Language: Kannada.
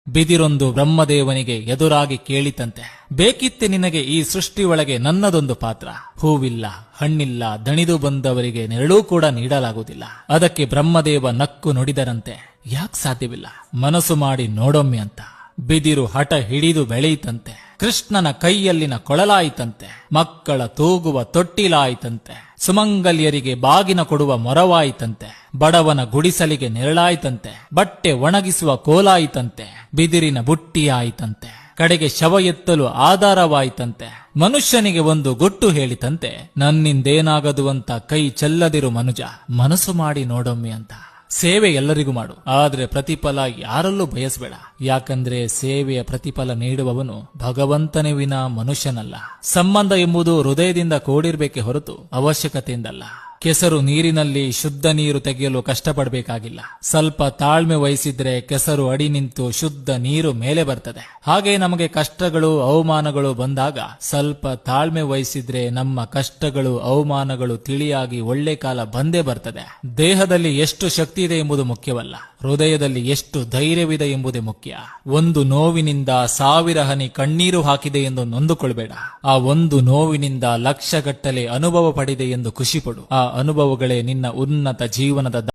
ಬಿದಿರೊಂದು ಬ್ರಹ್ಮದೇವನಿಗೆ ಎದುರಾಗಿ ಕೇಳಿತಂತೆ, ಬೇಕಿತ್ತೆ ನಿನಗೆ ಈ ಸೃಷ್ಟಿ ಒಳಗೆ ನನ್ನದೊಂದು ಪಾತ್ರ. ಹೂವಿಲ್ಲ, ಹಣ್ಣಿಲ್ಲ, ದಣಿದು ಬಂದವರಿಗೆ ನೆರಳೂ ಕೂಡ ನೀಡಲಾಗುವುದಿಲ್ಲ. ಅದಕ್ಕೆ ಬ್ರಹ್ಮದೇವ ನಕ್ಕು ನುಡಿದರಂತೆ, ಯಾಕ್ ಸಾಧ್ಯವಿಲ್ಲ, ಮನಸ್ಸು ಮಾಡಿ ನೋಡೊಮ್ಮೆ ಅಂತ. ಬಿದಿರು ಹಠ ಹಿಡಿದು ಬೆಳೆಯಿತಂತೆ. ಕೃಷ್ಣನ ಕೈಯಲ್ಲಿನ ಕೊಳಲಾಯಿತಂತೆ. ಮಕ್ಕಳ ತೂಗುವ ತೊಟ್ಟಿಲಾಯಿತಂತೆ. ಸುಮಂಗಲ್ಯರಿಗೆ ಬಾಗಿನ ಕೊಡುವ ಮೊರವಾಯಿತಂತೆ. ಬಡವನ ಗುಡಿಸಲಿಗೆ ನೆರಳಾಯಿತಂತೆ. ಬಟ್ಟೆ ಒಣಗಿಸುವ ಕೋಲಾಯಿತಂತೆ. ಬಿದಿರಿನ ಬುಟ್ಟಿಯಾಯಿತಂತೆ. ಕಡೆಗೆ ಶವ ಎತ್ತಲು ಆಧಾರವಾಯಿತಂತೆ. ಮನುಷ್ಯನಿಗೆ ಒಂದು ಗುಟ್ಟು ಹೇಳಿತಂತೆ, ನನ್ನಿಂದೇನಾಗದು ಅಂತ ಕೈ ಚೆಲ್ಲದಿರು ಮನುಜ, ಮನಸ್ಸು ಮಾಡಿ ನೋಡೊಮ್ಮೆ ಅಂತ. ಸೇವೆ ಎಲ್ಲರಿಗೂ ಮಾಡು, ಆದ್ರೆ ಪ್ರತಿಫಲ ಯಾರಲ್ಲೂ ಬಯಸಬೇಡ. ಯಾಕಂದ್ರೆ ಸೇವೆಯ ಪ್ರತಿಫಲ ನೀಡುವವನು ಭಗವಂತನೇ ವಿನಾ ಮನುಷ್ಯನಲ್ಲ. ಸಂಬಂಧ ಎಂಬುದು ಹೃದಯದಿಂದ ಕೂಡಿರ್ಬೇಕೆ ಹೊರತು ಅವಶ್ಯಕತೆಯಿಂದಲ್ಲ. ಕೆಸರು ನೀರಿನಲ್ಲಿ ಶುದ್ಧ ನೀರು ತೆಗೆಯಲು ಕಷ್ಟಪಡಬೇಕಾಗಿಲ್ಲ. ಸ್ವಲ್ಪ ತಾಳ್ಮೆ ವಹಿಸಿದ್ರೆ ಕೆಸರು ಅಡಿ ನಿಂತು ಶುದ್ಧ ನೀರು ಮೇಲೆ ಬರ್ತದೆ. ಹಾಗೆ ನಮಗೆ ಕಷ್ಟಗಳು ಅವಮಾನಗಳು ಬಂದಾಗ ಸ್ವಲ್ಪ ತಾಳ್ಮೆ ವಹಿಸಿದ್ರೆ ನಮ್ಮ ಕಷ್ಟಗಳು ಅವಮಾನಗಳು ತಿಳಿಯಾಗಿ ಒಳ್ಳೆ ಕಾಲ ಬಂದೇ ಬರ್ತದೆ. ದೇಹದಲ್ಲಿ ಎಷ್ಟು ಶಕ್ತಿ ಇದೆ ಎಂಬುದು ಮುಖ್ಯವಲ್ಲ, ಹೃದಯದಲ್ಲಿ ಎಷ್ಟು ಧೈರ್ಯವಿದೆ ಎಂಬುದೇ ಮುಖ್ಯ. ಒಂದು ನೋವಿನಿಂದ 1000 ಹನಿ ಕಣ್ಣೀರು ಹಾಕಿದೆ ಎಂದು ನೊಂದುಕೊಳ್ಬೇಡ. ಆ ಒಂದು ನೋವಿನಿಂದ ಲಕ್ಷಗಟ್ಟಲೆ ಅನುಭವ ಪಡಿದೆ ಎಂದು ಖುಷಿಪಡು. ಆ ಅನುಭವಗಳೇ ನಿನ್ನ ಉನ್ನತ ಜೀವನದ